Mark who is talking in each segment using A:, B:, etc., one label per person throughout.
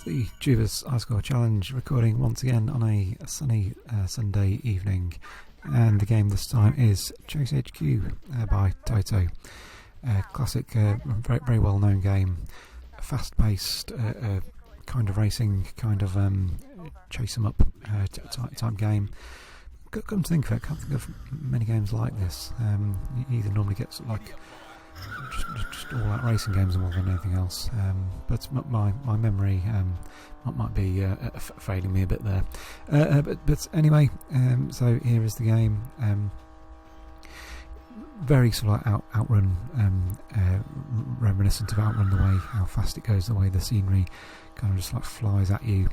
A: the Jubas iScore Challenge, recording once again on a sunny Sunday evening, and the game this time is Chase HQ by Taito. Classic, very, very well known game, fast-paced, kind of racing, kind of chase 'em up type game. Come to think of it, I can't think of many games like this. You either normally get sort of like just all out racing games more than anything else, but my memory might be failing me a bit there. But anyway, so here is the game. Very sort of like outrun, reminiscent of Outrun, the way how fast it goes, the way the scenery kind of just like flies at you,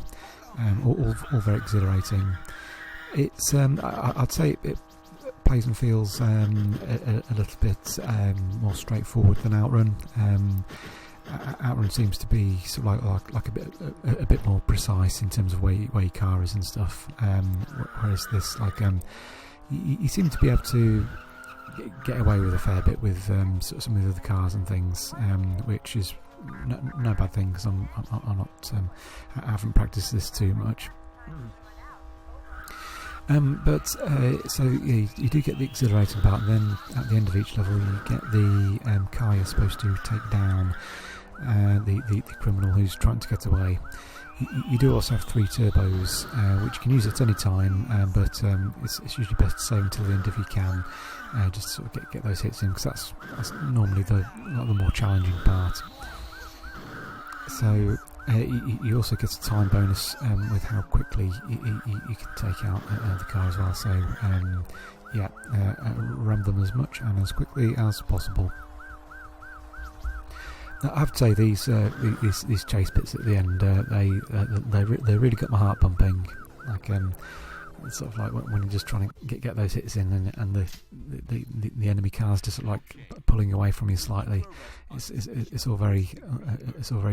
A: all very exhilarating. It's I'd say it plays and feels a little bit more straightforward than Outrun. Outrun seems to be sort of like a bit more precise in terms of where your car is and stuff. Whereas this, like, you seem to be able to get away with a fair bit with some of the other cars and things, which is no bad thing, because I'm not I haven't practiced this too much. So yeah, you do get the exhilarating part, and then at the end of each level you get the car you're supposed to take down, the criminal who's trying to get away. You do also have 3 turbos, which you can use at any time, but it's usually best to save until the end if you can, just to sort of get those hits in, because that's normally the more challenging part. So you also get a time bonus with how quickly you can take out the car as well. So ram them as much and as quickly as possible. Now, I have to say these chase bits at the end, they really got my heart pumping. Like it's sort of like when you're just trying to get those hits in, and the enemy cars just sort of like pulling away from you slightly. It's all very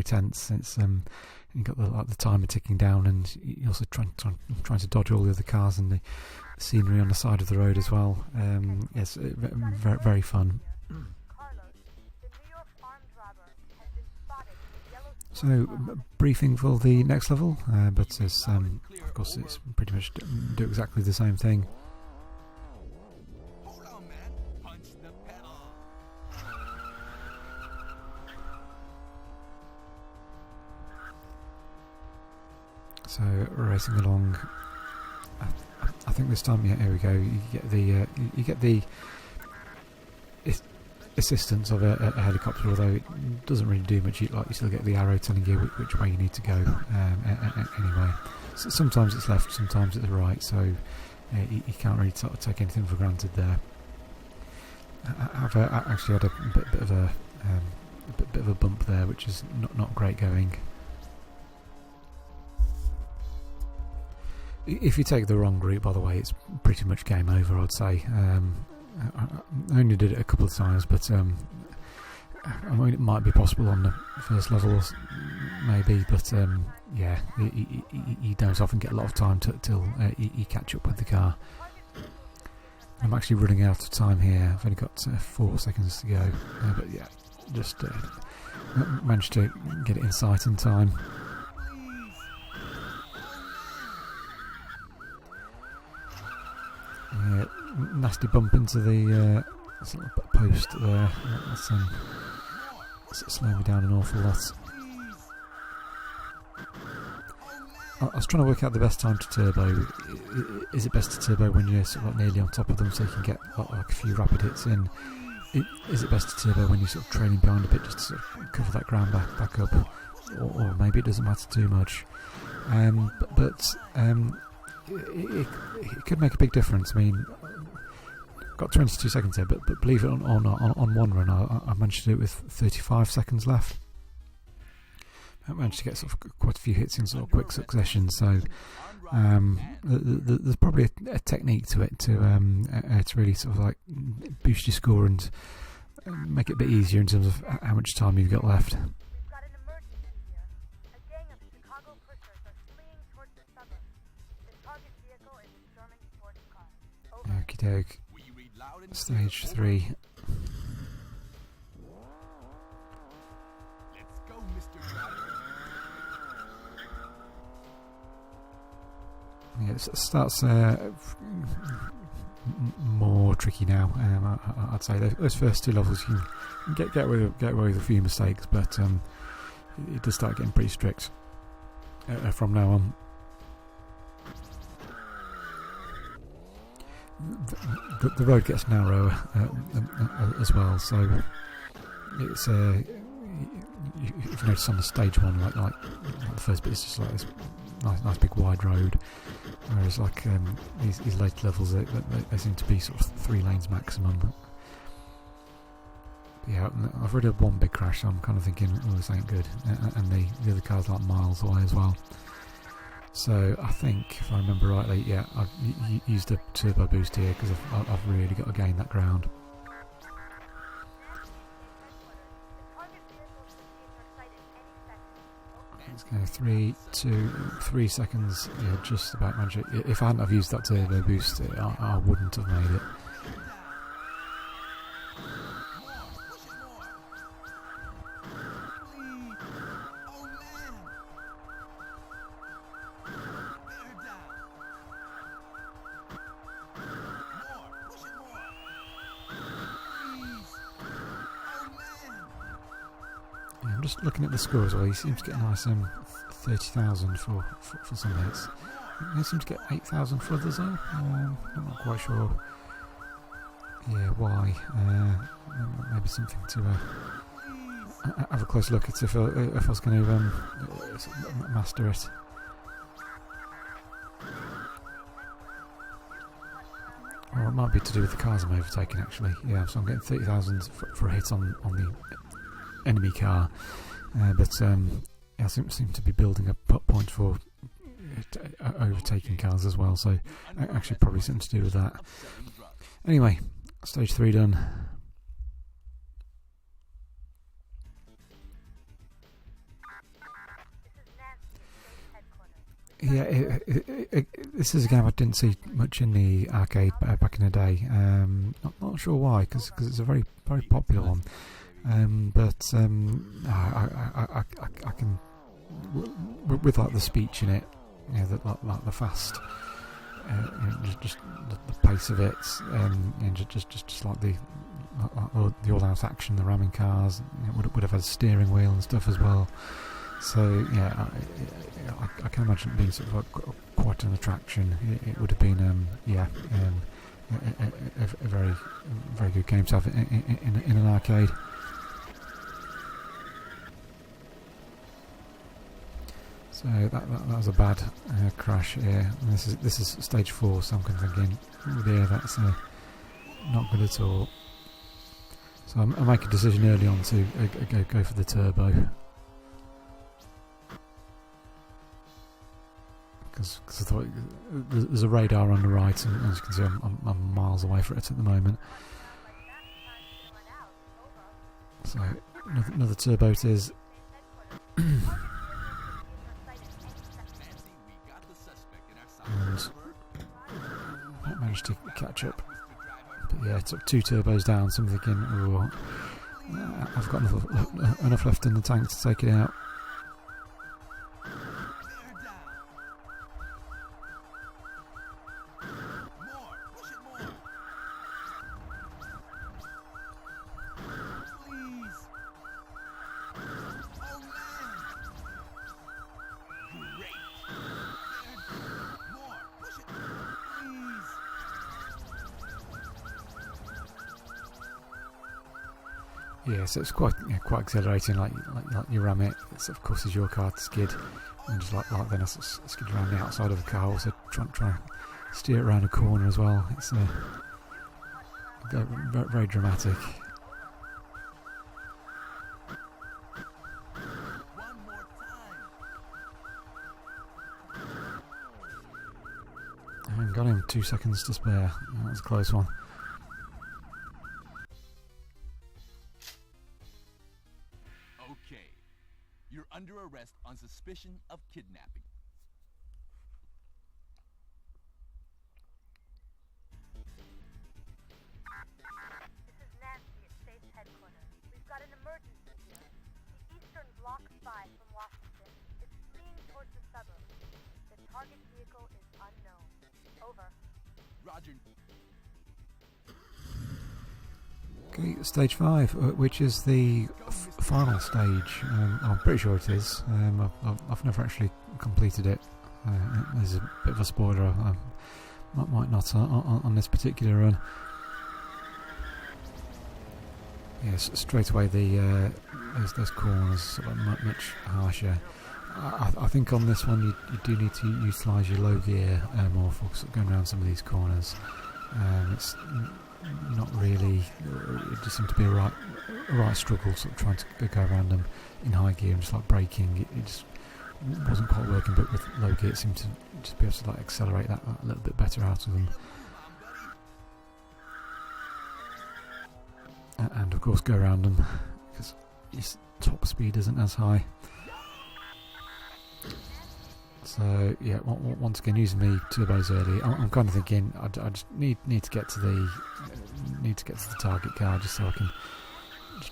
A: tense. It's you've got the timer ticking down, and you're also trying to dodge all the other cars and the scenery on the side of the road as well. Yes, very, very fun. So, briefing for the next level, but as of course it's pretty much do exactly the same thing. So, racing along. I think this time, yeah, here we go. You get the assistance of a helicopter, although it doesn't really do much. You still get the arrow telling you which way you need to go. Anyway, so sometimes it's left, sometimes it's right, so you can't really sort of take anything for granted there. I've actually had a bit of a bump there, which is not great going. If you take the wrong route, by the way, it's pretty much game over, I'd say. I only did it a couple of times, but I mean, it might be possible on the first levels, maybe, but yeah, you don't often get a lot of time till you catch up with the car. I'm actually running out of time here. I've only got 4 seconds to go, but yeah, just managed to get it in sight in time. Nasty bump into the post there. That's slowing me down an awful lot. I was trying to work out the best time to turbo. Is it best to turbo when you're sort of like nearly on top of them, so you can get like a few rapid hits in? Is it best to turbo when you're sort of trailing behind a bit, just to sort of cover that ground back up? Or maybe it doesn't matter too much. It could make a big difference. I mean, got 22 seconds there, but believe it or not, on one run I managed to do it with 35 seconds left. I managed to get sort of quite a few hits in sort of quick succession, so there's probably a technique to it to really sort of like boost your score and make it a bit easier in terms of how much time you've got left. Okie doke. Stage 3. Yeah, it starts more tricky now. I'd say those first two levels you can get away with a few mistakes, but it does start getting pretty strict from now on. The road gets narrower as well, so it's you've noticed on the stage one, like the first bit is just like this nice big wide road, whereas like these later levels they seem to be sort of 3 lanes maximum. Yeah, I've already had one big crash, so I'm kind of thinking, oh, this ain't good, and the other car's like miles away as well. So I think, if I remember rightly, yeah, I've used a turbo boost here because I've really got to gain that ground. Let's go 3 seconds. Yeah, just about managed it. If I hadn't have used that turbo boost, I wouldn't have made it. I'm just looking at the score as well. He seems to get a nice 30,000 for some hits. He seems to get 8,000 for others though. I'm not quite sure. Yeah, why? Maybe something to have a close look at if I was going to master it. Or it might be to do with the cars I'm overtaking actually. Yeah, so I'm getting 30,000 for a hit on the enemy car, but I seem to be building up points for overtaking cars as well, so actually probably something to do with that. Anyway, stage 3 done. Yeah, this is a game I didn't see much in the arcade back in the day. Not sure why, because it's a very popular one. But I can, with like the speech in it, you know, like the fast, just the pace of it, just like the all-out action, the ramming cars, would have had a steering wheel and stuff as well. So yeah, I can imagine it being sort of like quite an attraction. It would have been a very good game to have in an arcade. So that was a bad crash here. And this is stage 4, so I'm kind of thinking, oh dear, that's not good at all. So I make a decision early on to go for the turbo, because I thought there's a radar on the right, and as you can see, I'm miles away from it at the moment. So another turbo it is. And I managed to catch up, but yeah, it took 2 turbos down, so I'm thinking, oh, I've got enough left in the tank to take it out. Yeah, so it's quite exhilarating. Like you ram it, it's of course is your car to skid, and just like then I skid around the outside of the car. Also try to steer it around a corner as well. It's very dramatic. I got him 2 seconds to spare. That was a close one.
B: You're under arrest on suspicion of kidnapping.
C: This is Nancy at State's headquarters. We've got an emergency here. The Eastern Bloc 5 from Washington is fleeing towards the suburbs. The Target vehicle is unknown. Over.
B: Roger.
A: Okay, stage 5, which is the final stage. I'm pretty sure it is. I've never actually completed it. There's a bit of a spoiler. I might not on this particular run. Yes, straight away those corners sort of much harsher. I think on this one you do need to utilise your low gear more for sort of going around some of these corners. It's not really. It just seemed to be a right struggle, sort of trying to go around them in high gear and just like braking. It just wasn't quite working, but with low gear it seemed to just be able to like accelerate that a little bit better out of them. And of course go around them because your top speed isn't as high. So yeah, once again using the turbos early. I'm kind of thinking I just need to get to the target car just so I can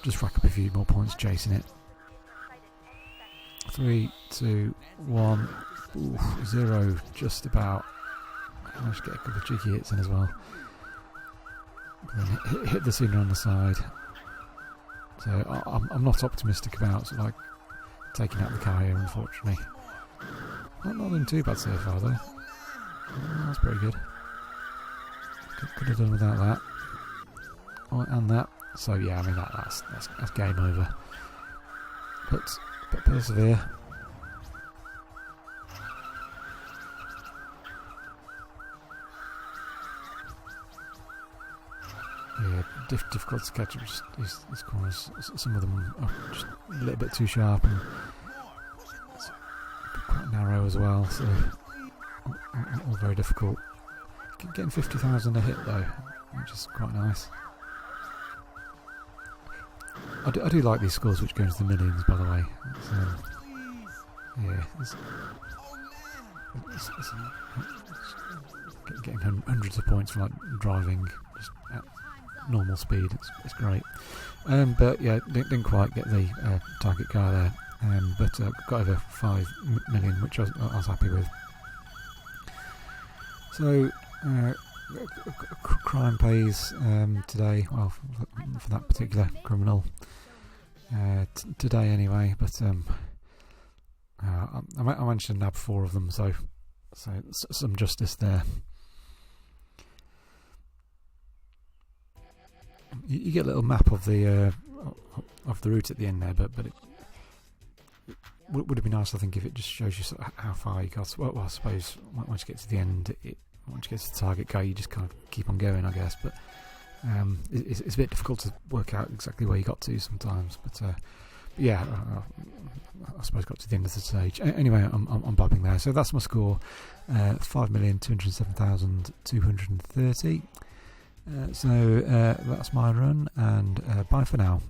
A: just rack up a few more points chasing it. 3, 2, 1, 0, just about. I managed to get a couple of cheeky hits in as well. Then hit the Cena on the side. So I'm not optimistic about sort of like taking out the car here, unfortunately. Not doing too bad so far though. That's pretty good. Could have done without that. Oh, and that. So yeah, I mean that's game over. But persevere. Yeah, difficult to catch up these corners. Some of them are just a little bit too sharp and it's quite narrow as well, so all very difficult. Getting 50,000 a hit though, which is quite nice. I do like these scores which go into the millions, by the way. Yeah, getting hundreds of points from like driving just at normal speed. It's great. But yeah, didn't quite get the target car there. But got over 5 million, which I was happy with. So crime pays today. Well, for that particular criminal today anyway. But I managed to nab 4 of them, so some justice there. You get a little map of the route at the end there, but it would have been nice, I think, if it just shows you sort of how far you got. Well, I suppose once you get to the end, once you get to the target car, you just kind of keep on going, I guess. But it's a bit difficult to work out exactly where you got to sometimes. But yeah, I suppose got to the end of the stage. Anyway, I'm blabbing there. So that's my score: 5,207,230. So that's my run, and bye for now.